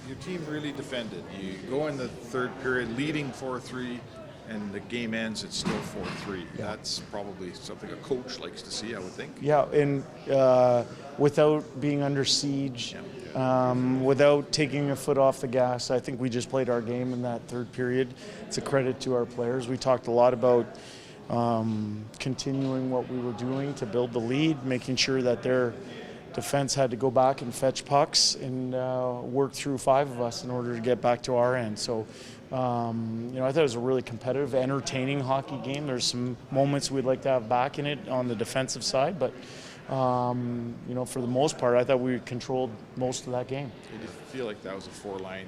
your team really defended. You go in the third period leading 4-3, and the game ends, it's still 4-3. Yeah. That's probably something a coach likes to see, I would think. Yeah, and without being under siege, without taking a foot off the gas, I think we just played our game in that third period. It's a credit to our players. We talked a lot about continuing what we were doing to build the lead, making sure that their defense had to go back and fetch pucks and work through five of us in order to get back to our end. So, I thought it was a really competitive, entertaining hockey game. There's some moments we'd like to have back in it on the defensive side, but for the most part, I thought we controlled most of that game. Did you feel like that was a four-line?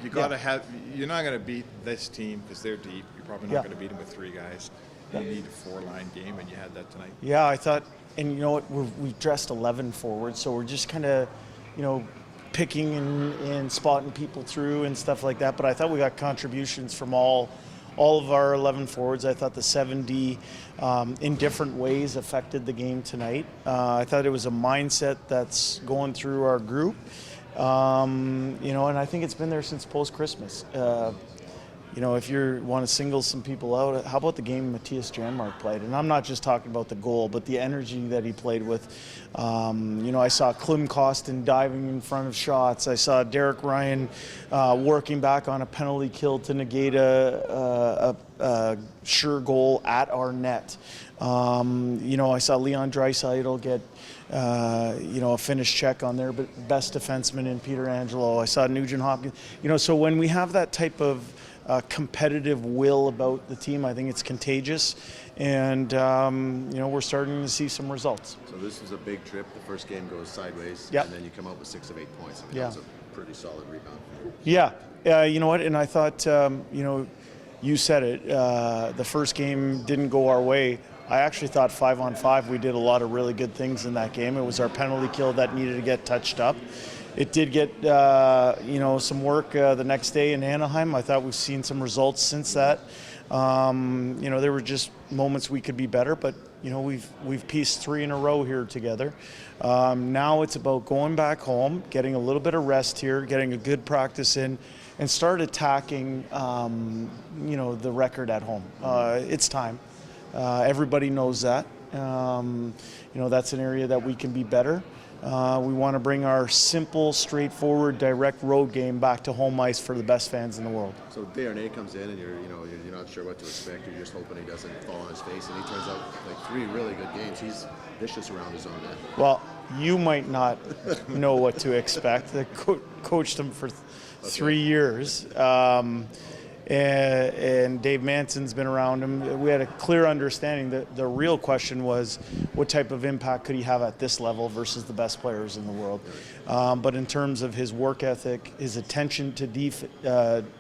You gotta have. You're not going to beat this team because they're deep. You're probably not going to beat them with three guys. You need a four-line game, and you had that tonight. Yeah, I thought, and you know what, we've dressed 11 forwards, so we're just kind of, picking and spotting people through and stuff like that. But I thought we got contributions from all of our 11 forwards. I thought the 7D in different ways affected the game tonight. I thought it was a mindset that's going through our group, and I think it's been there since post-Christmas. If you want to single some people out, how about the game Matthias Janmark played? And I'm not just talking about the goal, but the energy that he played with. I saw Klim Kostin diving in front of shots. I saw Derek Ryan working back on a penalty kill to negate a sure goal at our net. I saw Leon Draisaitl get a finish check on their best defenseman in Peter Angelo. I saw Nugent Hopkins. So when we have that type of competitive will about the team, I think it's contagious, and we're starting to see some results. So this was a big trip. The first game goes sideways, and then you come out with 6 of 8 points. I mean, that was a pretty solid rebound. Yeah, you know what? And I thought, you said it. The first game didn't go our way. I actually thought 5-on-5 we did a lot of really good things in that game. It was our penalty kill that needed to get touched up. It did get, some work the next day in Anaheim. I thought we've seen some results since that. There were just moments we could be better, but we've pieced 3 in a row here together. Now it's about going back home, getting a little bit of rest here, getting a good practice in, and start attacking, the record at home. It's time. Everybody knows that. That's an area that we can be better. We want to bring our simple, straightforward, direct road game back to home ice for the best fans in the world. So Desharnais comes in, and you're not sure what to expect. You're just hoping he doesn't fall on his face, and he turns out like 3 really good games. He's vicious around his own net. Well, you might not know what to expect. I coached him for 3 years. And Dave Manson's been around him. We had a clear understanding that the real question was what type of impact could he have at this level versus the best players in the world. But in terms of his work ethic, his attention to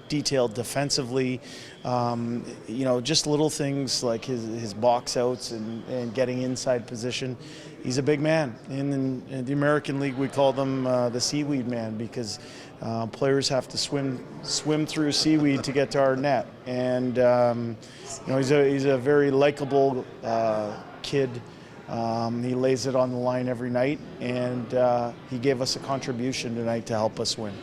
detail defensively, just little things like his box outs and getting inside position. He's a big man. In the American League, we call them the seaweed man because players have to swim through seaweed to get to our net, and he's a very likable kid. He lays it on the line every night, and he gave us a contribution tonight to help us win.